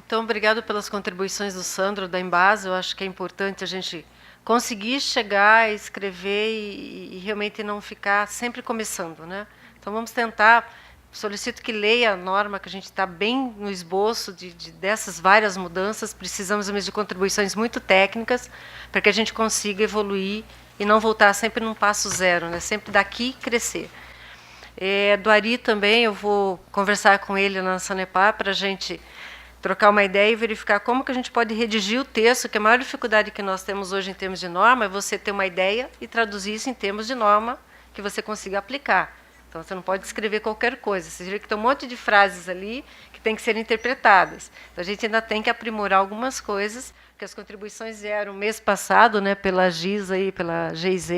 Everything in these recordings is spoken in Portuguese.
Então, obrigado pelas contribuições do Sandro, da Embase. Eu acho que é importante a gente conseguir chegar, escrever e realmente não ficar sempre começando, né? Então, vamos tentar. Solicito que leia a norma, que a gente está bem no esboço dessas várias mudanças. Precisamos mesmo de contribuições muito técnicas para que a gente consiga evoluir e não voltar sempre num passo zero, né? Sempre daqui crescer. Do Ari também, eu vou conversar com ele na Sanepar para a gente trocar uma ideia e verificar como que a gente pode redigir o texto, que a maior dificuldade que nós temos hoje em termos de norma é você ter uma ideia e traduzir isso em termos de norma que você consiga aplicar. Então, você não pode escrever qualquer coisa. Você vê que tem um monte de frases ali que tem que ser interpretadas. Então, a gente ainda tem que aprimorar algumas coisas, porque as contribuições vieram mês passado, né, pela GISA e pela GIZ,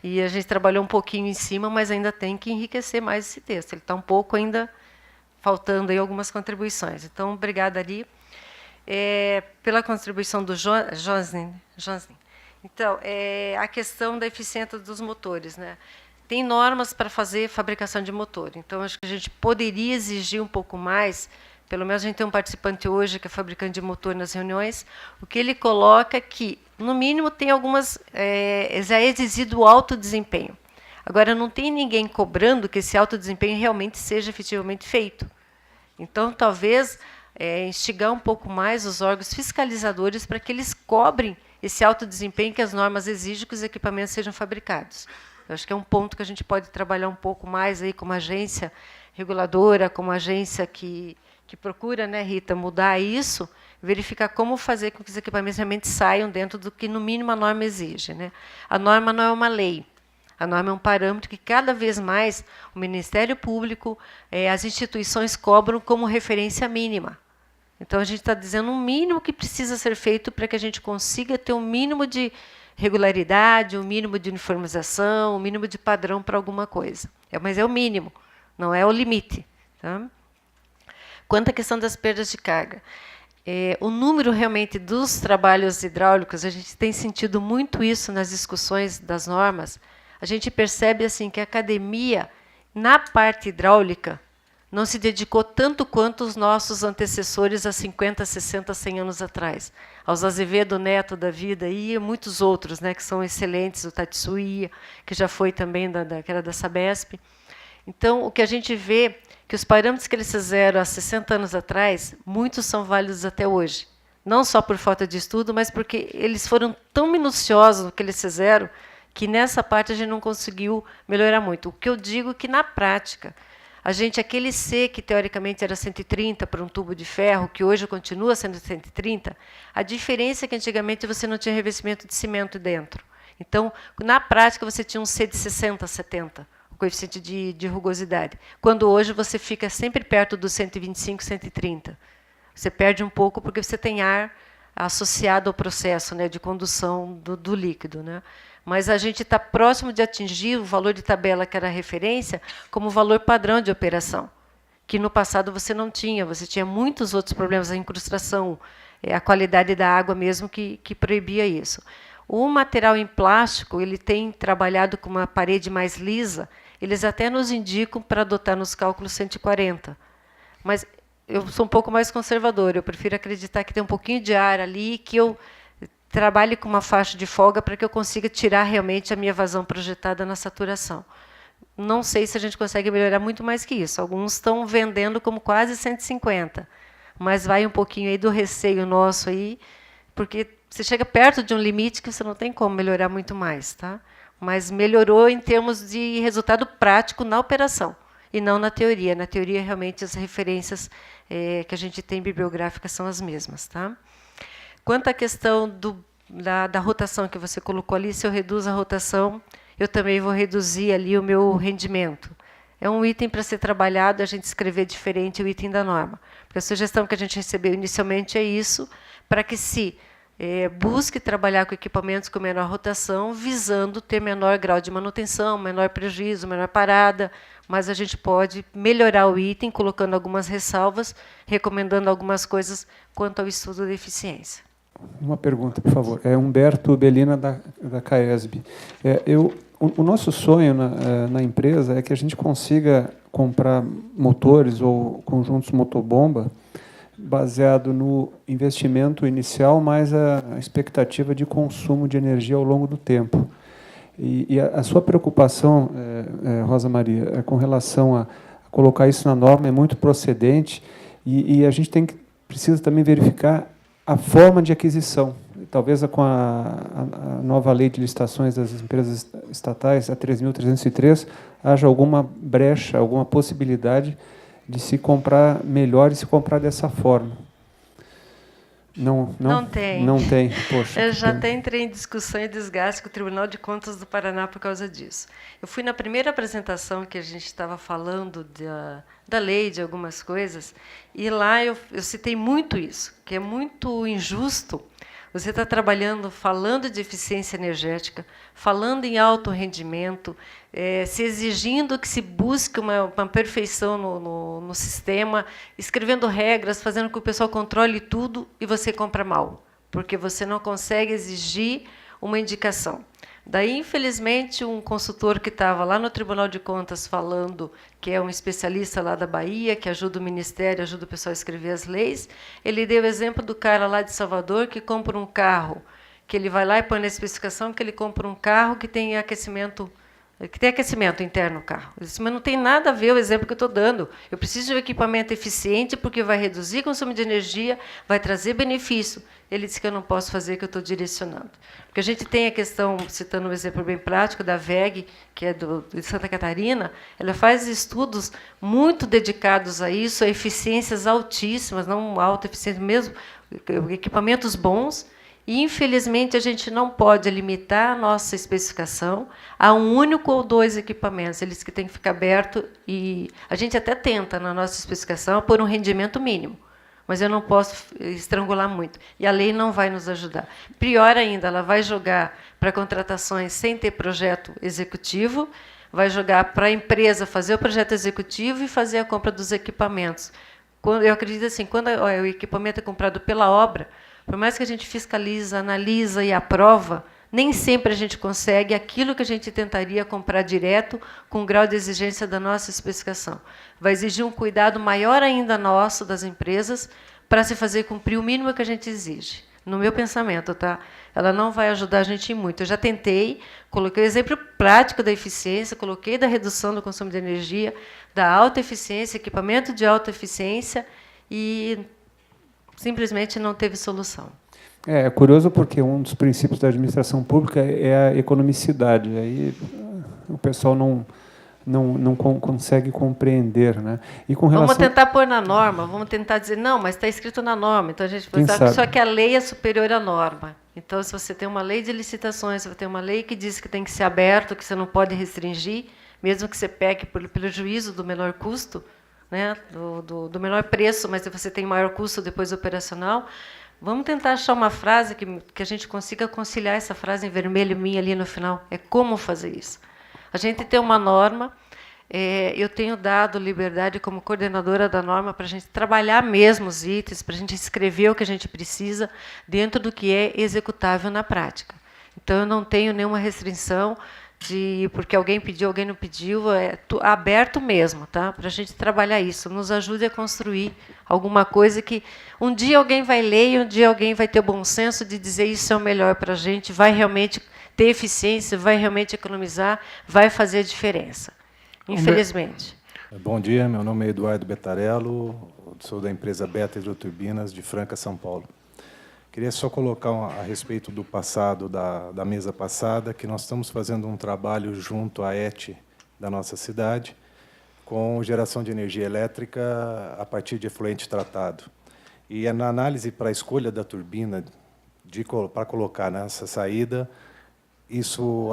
e a gente trabalhou um pouquinho em cima, mas ainda tem que enriquecer mais esse texto. Ele está um pouco ainda faltando aí algumas contribuições. Então, obrigada, Ari. Pela contribuição do Josnin. Então, a questão da eficiência dos motores, né? Tem normas para fazer fabricação de motor. Então, acho que a gente poderia exigir um pouco mais. Pelo menos a gente tem um participante hoje que é fabricante de motor nas reuniões. O que ele coloca é que, no mínimo, tem algumas... já é exigido alto desempenho. Agora, não tem ninguém cobrando que esse alto desempenho realmente seja efetivamente feito. Então, talvez, instigar um pouco mais os órgãos fiscalizadores para que eles cobrem esse alto desempenho que as normas exigem que os equipamentos sejam fabricados. Eu acho que é um ponto que a gente pode trabalhar um pouco mais aí como agência reguladora, como agência que procura, né, Rita, mudar isso, verificar como fazer com que os equipamentos realmente saiam dentro do que, no mínimo, a norma exige, né? A norma não é uma lei. A norma é um parâmetro que, cada vez mais, o Ministério Público, as instituições cobram como referência mínima. Então, a gente está dizendo um mínimo que precisa ser feito para que a gente consiga ter um mínimo de regularidade, um mínimo de uniformização, um mínimo de padrão para alguma coisa. Mas é o mínimo, não é o limite. Tá? Quanto à questão das perdas de carga, o número realmente dos trabalhos hidráulicos, a gente tem sentido muito isso nas discussões das normas. A gente percebe assim que a academia, na parte hidráulica, não se dedicou tanto quanto os nossos antecessores há 50, 60, 100 anos atrás. Aos Azevedo Neto da vida e muitos outros, né, que são excelentes, o Tatsuya, que já foi também que era da Sabesp. Então, o que a gente vê que os parâmetros que eles fizeram há 60 anos atrás, muitos são válidos até hoje. Não só por falta de estudo, mas porque eles foram tão minuciosos no que eles fizeram, que nessa parte a gente não conseguiu melhorar muito. O que eu digo é que, na prática, aquele C, que teoricamente era 130 para um tubo de ferro, que hoje continua sendo 130, a diferença é que antigamente você não tinha revestimento de cimento dentro. Então, na prática, você tinha um C de 60, 70, o coeficiente de rugosidade, quando hoje você fica sempre perto dos 125, 130. Você perde um pouco porque você tem ar associado ao processo, né, de condução do líquido, né? Mas a gente está próximo de atingir o valor de tabela que era referência como valor padrão de operação, que no passado você não tinha. Você tinha muitos outros problemas, a incrustação, a qualidade da água mesmo que proibia isso. O material em plástico, ele tem trabalhado com uma parede mais lisa, eles até nos indicam para adotar nos cálculos 140. Mas eu sou um pouco mais conservadora, eu prefiro acreditar que tem um pouquinho de ar ali, que eu trabalhe com uma faixa de folga para que eu consiga tirar realmente a minha vazão projetada na saturação. Não sei se a gente consegue melhorar muito mais que isso. Alguns estão vendendo como quase 150, mas vai um pouquinho aí do receio nosso aí, porque você chega perto de um limite que você não tem como melhorar muito mais, tá? Mas melhorou em termos de resultado prático na operação e não na teoria. Na teoria, realmente, as referências que a gente tem bibliográficas são as mesmas, tá? Quanto à questão da rotação que você colocou ali, se eu reduzo a rotação, eu também vou reduzir ali o meu rendimento. É um item para ser trabalhado, a gente escrever diferente o item da norma. Porque a sugestão que a gente recebeu inicialmente é isso, para que se busque trabalhar com equipamentos com menor rotação, visando ter menor grau de manutenção, menor prejuízo, menor parada, mas a gente pode melhorar o item, colocando algumas ressalvas, recomendando algumas coisas quanto ao estudo de eficiência. Uma pergunta, por favor. Humberto Belina, da CAESB. O nosso sonho na empresa é que a gente consiga comprar motores ou conjuntos motobomba baseado no investimento inicial mais a expectativa de consumo de energia ao longo do tempo. E a sua preocupação, Rosa Maria, com relação a colocar isso na norma é muito procedente, e a gente precisa também verificar a forma de aquisição. Talvez com a nova lei de licitações das empresas estatais, a 3.303, haja alguma brecha, alguma possibilidade de se comprar melhor e se comprar dessa forma. Não tem. Não tem. Poxa, eu já até entrei em discussão e desgaste com o Tribunal de Contas do Paraná por causa disso. Eu fui na primeira apresentação que a gente estava falando da lei, de algumas coisas, e lá eu citei muito isso, que é muito injusto. Você está trabalhando, falando de eficiência energética, falando em alto rendimento, se exigindo que se busque uma perfeição no sistema, escrevendo regras, fazendo com que o pessoal controle tudo, e você compra mal, porque você não consegue exigir uma indicação. Daí, infelizmente, um consultor que estava lá no Tribunal de Contas falando, que é um especialista lá da Bahia, que ajuda o Ministério, ajuda o pessoal a escrever as leis, ele deu o exemplo do cara lá de Salvador que compra um carro, que ele vai lá e põe na especificação que ele compra um carro que tem aquecimento interno no carro. Eu disse, mas não tem nada a ver o exemplo que eu estou dando. Eu preciso de um equipamento eficiente porque vai reduzir o consumo de energia, vai trazer benefício. Ele disse que eu não posso fazer, que eu estou direcionando. Porque a gente tem a questão, citando um exemplo bem prático, da VEG, que é de Santa Catarina, ela faz estudos muito dedicados a isso, a eficiências altíssimas, não alta eficiência mesmo, equipamentos bons. E, infelizmente, a gente não pode limitar a nossa especificação a um único ou 2 equipamentos. Eles que têm que ficar aberto, e a gente até tenta, na nossa especificação, pôr um rendimento mínimo, mas eu não posso estrangular muito. E a lei não vai nos ajudar. Pior ainda, ela vai jogar para contratações sem ter projeto executivo, vai jogar para a empresa fazer o projeto executivo e fazer a compra dos equipamentos. Eu acredito assim, quando o equipamento é comprado pela obra, por mais que a gente fiscaliza, analisa e aprova, nem sempre a gente consegue aquilo que a gente tentaria comprar direto com o grau de exigência da nossa especificação. Vai exigir um cuidado maior ainda nosso, das empresas, para se fazer cumprir o mínimo que a gente exige. No meu pensamento, tá? Ela não vai ajudar a gente muito. Eu já tentei, coloquei o exemplo prático da eficiência, coloquei da redução do consumo de energia, da alta eficiência, equipamento de alta eficiência, e simplesmente não teve solução. É curioso porque um dos princípios da administração pública é a economicidade. Aí o pessoal não consegue compreender, né? E com relação... Vamos tentar pôr na norma, vamos tentar dizer, não, mas está escrito na norma. Então, a gente pensa só que a lei é superior à norma. Então, se você tem uma lei de licitações, você tem uma lei que diz que tem que ser aberto, que você não pode restringir, mesmo que você pegue pelo juízo do menor custo, né, do menor preço, mas você tem maior custo depois operacional. Vamos tentar achar uma frase que a gente consiga conciliar essa frase em vermelho minha ali no final. É como fazer isso. A gente tem uma norma, eu tenho dado liberdade como coordenadora da norma para a gente trabalhar mesmo os itens, para a gente escrever o que a gente precisa dentro do que é executável na prática. Então, eu não tenho nenhuma restrição porque alguém pediu, alguém não pediu, aberto mesmo, tá? Para a gente trabalhar isso, nos ajude a construir alguma coisa que um dia alguém vai ler e um dia alguém vai ter o bom senso de dizer isso é o melhor para a gente, vai realmente ter eficiência, vai realmente economizar, vai fazer diferença. Infelizmente. Bom dia, meu nome é Eduardo Betarello, sou da empresa Beta Hidroturbinas de Franca, São Paulo. Queria só colocar a respeito do passado, da mesa passada, que nós estamos fazendo um trabalho junto à ET da nossa cidade, com geração de energia elétrica a partir de efluente tratado. E na análise para a escolha da turbina, para colocar nessa saída,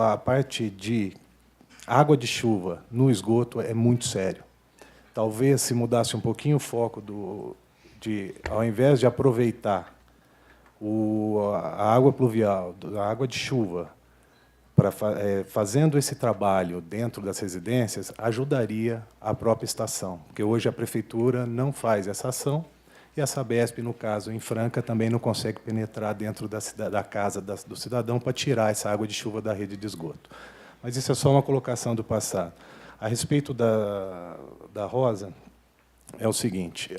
a parte de água de chuva no esgoto é muito sério. Talvez, se mudasse um pouquinho o foco, ao invés de aproveitar a água pluvial, a água de chuva, fazendo esse trabalho dentro das residências, ajudaria a própria estação, porque hoje a prefeitura não faz essa ação e a Sabesp, no caso, em Franca, também não consegue penetrar dentro da casa do cidadão para tirar essa água de chuva da rede de esgoto. Mas isso é só uma colocação do passado. A respeito da Rosa, é o seguinte: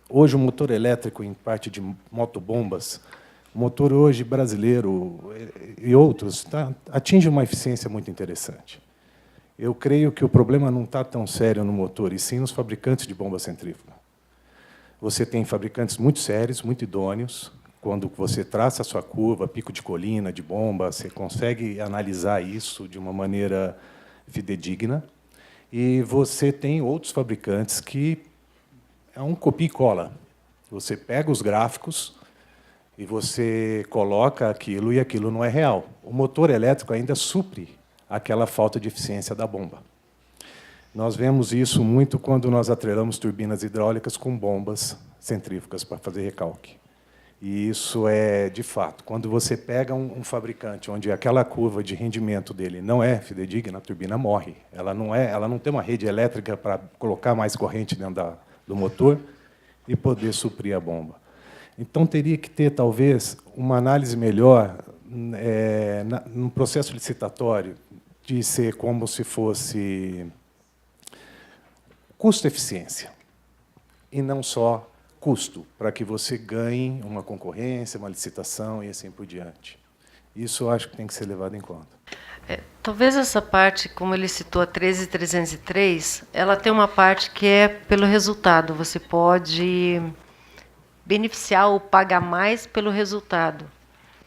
hoje o motor elétrico em parte de motobombas, o motor hoje brasileiro e outros atinge uma eficiência muito interessante. Eu creio que o problema não está tão sério no motor, e sim nos fabricantes de bomba centrífuga. Você tem fabricantes muito sérios, muito idôneos. Quando você traça a sua curva, pico de colina, de bomba, você consegue analisar isso de uma maneira fidedigna. E você tem outros fabricantes que é um copia e cola. Você pega os gráficos e você coloca aquilo, e aquilo não é real. O motor elétrico ainda supre aquela falta de eficiência da bomba. Nós vemos isso muito quando nós atrelamos turbinas hidráulicas com bombas centrífugas para fazer recalque. E isso é, de fato, quando você pega um fabricante onde aquela curva de rendimento dele não é fidedigna, a turbina morre. Ela não tem uma rede elétrica para colocar mais corrente dentro do motor e poder suprir a bomba. Então, teria que ter, talvez, uma análise melhor no processo licitatório, de ser como se fosse custo-eficiência, e não só custo, para que você ganhe uma concorrência, uma licitação e assim por diante. Isso eu acho que tem que ser levado em conta. Talvez essa parte, como ele citou a 13303, ela tem uma parte que é pelo resultado. Você pode beneficiar ou pagar mais pelo resultado.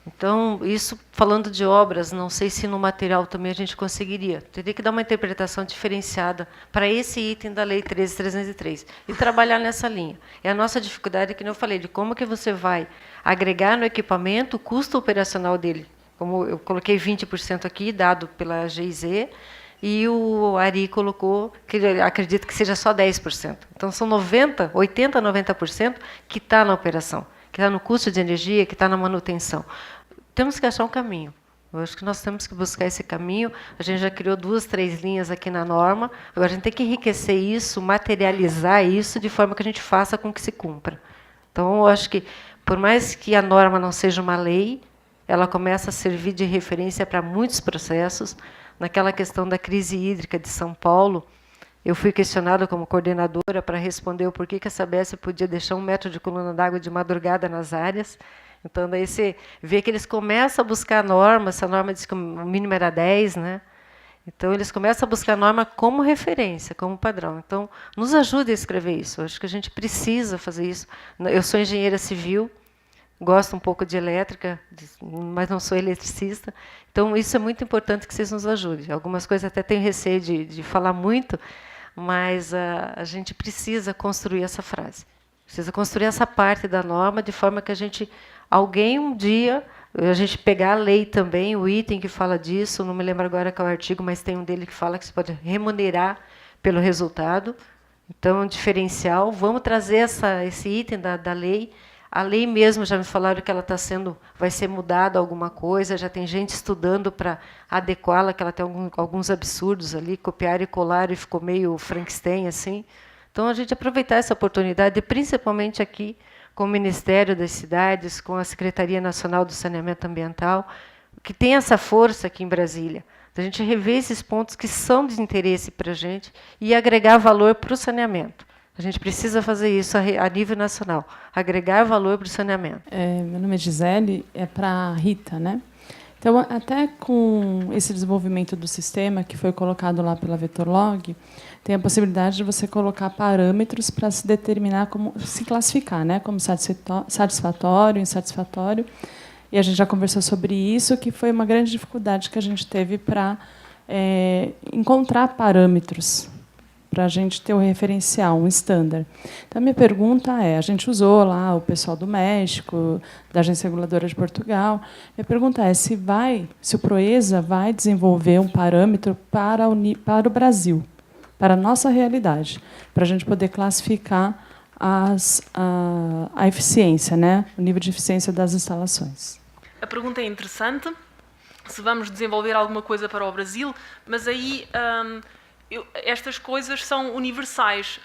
Então, isso falando de obras, não sei se no material também a gente conseguiria. Teria que dar uma interpretação diferenciada para esse item da Lei 13.303 e trabalhar nessa linha. É a nossa dificuldade, que eu falei, de como que você vai agregar no equipamento o custo operacional dele. Como eu coloquei 20% aqui, dado pela GIZ, e o Ari colocou, que acredito que seja só 10%. Então, são 80%, 90% que está na operação, que está no custo de energia, que está na manutenção. Temos que achar um caminho. Eu acho que nós temos que buscar esse caminho. A gente já criou 2, 3 linhas aqui na norma. Agora, a gente tem que enriquecer isso, materializar isso, de forma que a gente faça com que se cumpra. Então, eu acho que, por mais que a norma não seja uma lei, ela começa a servir de referência para muitos processos. Naquela questão da crise hídrica de São Paulo, eu fui questionada como coordenadora para responder o porquê que a Sabesp podia deixar 1 metro de coluna d'água de madrugada nas áreas. Então, daí você vê que eles começam a buscar a norma, essa norma diz que o mínimo era 10, né? Então, eles começam a buscar a norma como referência, como padrão. Então, nos ajude a escrever isso. Eu acho que a gente precisa fazer isso. Eu sou engenheira civil, gosto um pouco de elétrica, mas não sou eletricista. Então, isso é muito importante que vocês nos ajudem. Algumas coisas até tenho receio de falar muito, mas a gente precisa construir essa frase. Precisa construir essa parte da norma de forma que alguém um dia, a gente pegar a lei também, o item que fala disso, não me lembro agora qual é o artigo, mas tem um dele que fala que você pode remunerar pelo resultado. Então, é um diferencial. Vamos trazer esse item da lei. A lei mesmo, já me falaram que ela vai ser mudada alguma coisa, já tem gente estudando para adequá-la, que ela tem alguns absurdos ali, copiar e colar, e ficou meio Frankenstein, assim. Então, a gente aproveitar essa oportunidade, principalmente aqui, com o Ministério das Cidades, com a Secretaria Nacional do Saneamento Ambiental, que tem essa força aqui em Brasília, a gente rever esses pontos que são de interesse para a gente e agregar valor para o saneamento. A gente precisa fazer isso a nível nacional, agregar valor para o saneamento. Meu nome é Gisele, é para a Rita, né? Então, até com esse desenvolvimento do sistema que foi colocado lá pela Vetorlog, tem a possibilidade de você colocar parâmetros para se determinar como se classificar, né? Como satisfatório, insatisfatório. E a gente já conversou sobre isso, que foi uma grande dificuldade que a gente teve para encontrar parâmetros para a gente ter um referencial, um standard. Então, a minha pergunta a gente usou lá o pessoal do México, da Agência Reguladora de Portugal. Minha pergunta é se o Proesa vai desenvolver um parâmetro para o Brasil, para a nossa realidade, para a gente poder classificar a eficiência, né? O nível de eficiência das instalações. A pergunta é interessante, se vamos desenvolver alguma coisa para o Brasil, mas aí... estas coisas são universais.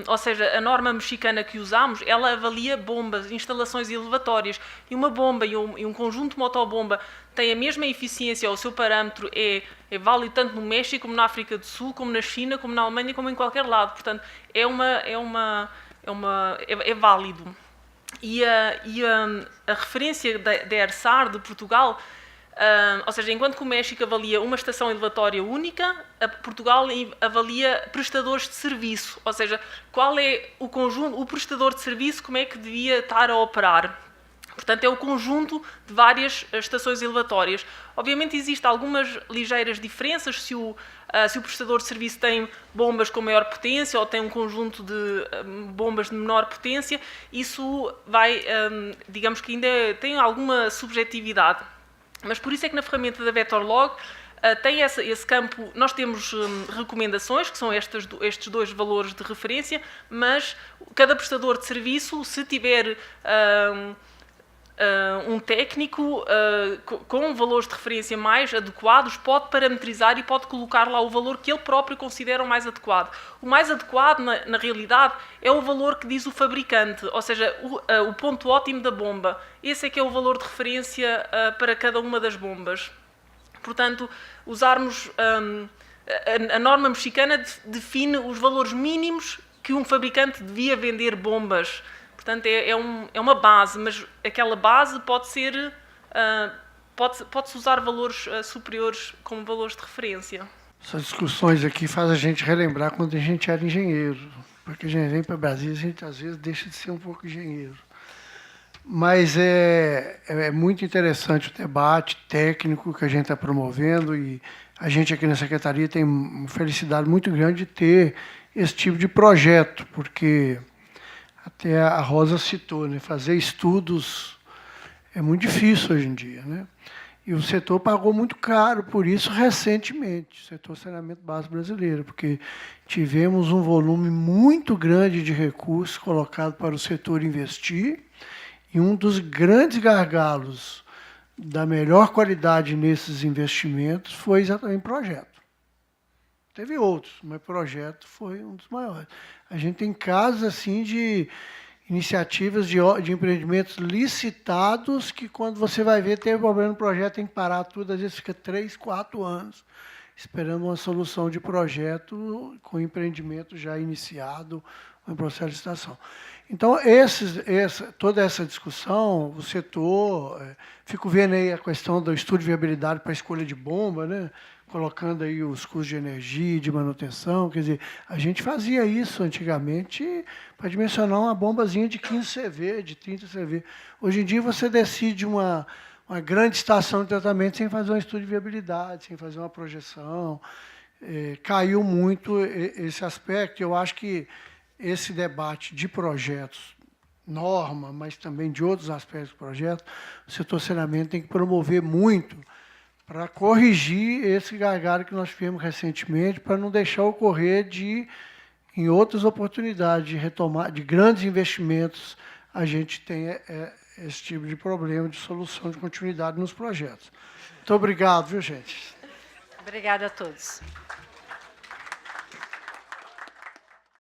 Ou seja, a norma mexicana que usamos, ela avalia bombas, instalações elevatórias. E uma bomba e um conjunto de motobomba têm a mesma eficiência, o seu parâmetro é válido tanto no México, como na África do Sul, como na China, como na Alemanha, como em qualquer lado. Portanto, é válido. E a referência da ERSAR de Portugal, ou seja, enquanto que o México avalia uma estação elevatória única, Portugal avalia prestadores de serviço, ou seja, qual é o conjunto, o prestador de serviço, como é que devia estar a operar. Portanto, é o conjunto de várias estações elevatórias. Obviamente, existem algumas ligeiras diferenças se o prestador de serviço tem bombas com maior potência ou tem um conjunto de bombas de menor potência. Isso vai, digamos que ainda tem alguma subjetividade. Mas por isso é que na ferramenta da Vetorlog tem esse campo. Nós temos recomendações, que são estes 2 valores de referência, mas cada prestador de serviço, se tiver um técnico com valores de referência mais adequados, pode parametrizar e pode colocar lá o valor que ele próprio considera o mais adequado. O mais adequado, na realidade, é o valor que diz o fabricante, ou seja, o ponto ótimo da bomba. Esse é que é o valor de referência para cada uma das bombas. Portanto, usarmos a norma mexicana define os valores mínimos que um fabricante devia vender bombas. Portanto, é uma base, mas aquela base pode-se usar valores superiores como valores de referência. Essas discussões aqui fazem a gente relembrar quando a gente era engenheiro, porque a gente vem para o Brasil, a gente às vezes deixa de ser um pouco engenheiro. Mas é muito interessante o debate técnico que a gente está promovendo, e a gente aqui na Secretaria tem uma felicidade muito grande de ter esse tipo de projeto, porque até a Rosa citou, né, fazer estudos é muito difícil hoje em dia, né? E o setor pagou muito caro por isso recentemente, o setor saneamento básico brasileiro, porque tivemos um volume muito grande de recursos colocado para o setor investir, e um dos grandes gargalos da melhor qualidade nesses investimentos foi exatamente projeto. Teve outros, mas projeto foi um dos maiores. A gente tem casos assim de iniciativas de empreendimentos licitados que, quando você vai ver, teve problema no projeto, tem que parar tudo, às vezes fica 3, 4 anos esperando uma solução de projeto com empreendimento já iniciado, em processo de licitação. Então, toda essa discussão, o setor, fico vendo aí a questão do estudo de viabilidade para a escolha de bomba, né? Colocando aí os custos de energia, de manutenção, quer dizer, a gente fazia isso antigamente para dimensionar uma bombazinha de 15 CV, de 30 CV. Hoje em dia você decide uma grande estação de tratamento sem fazer um estudo de viabilidade, sem fazer uma projeção. Caiu muito esse aspecto. Eu acho que esse debate de projetos, norma, mas também de outros aspectos do projeto, o setor saneamento tem que promover muito para corrigir esse gargalo que nós tivemos recentemente, para não deixar ocorrer em outras oportunidades de retomar, de grandes investimentos, a gente tenha esse tipo de problema de solução de continuidade nos projetos. Muito obrigado, viu, gente? Obrigada a todos.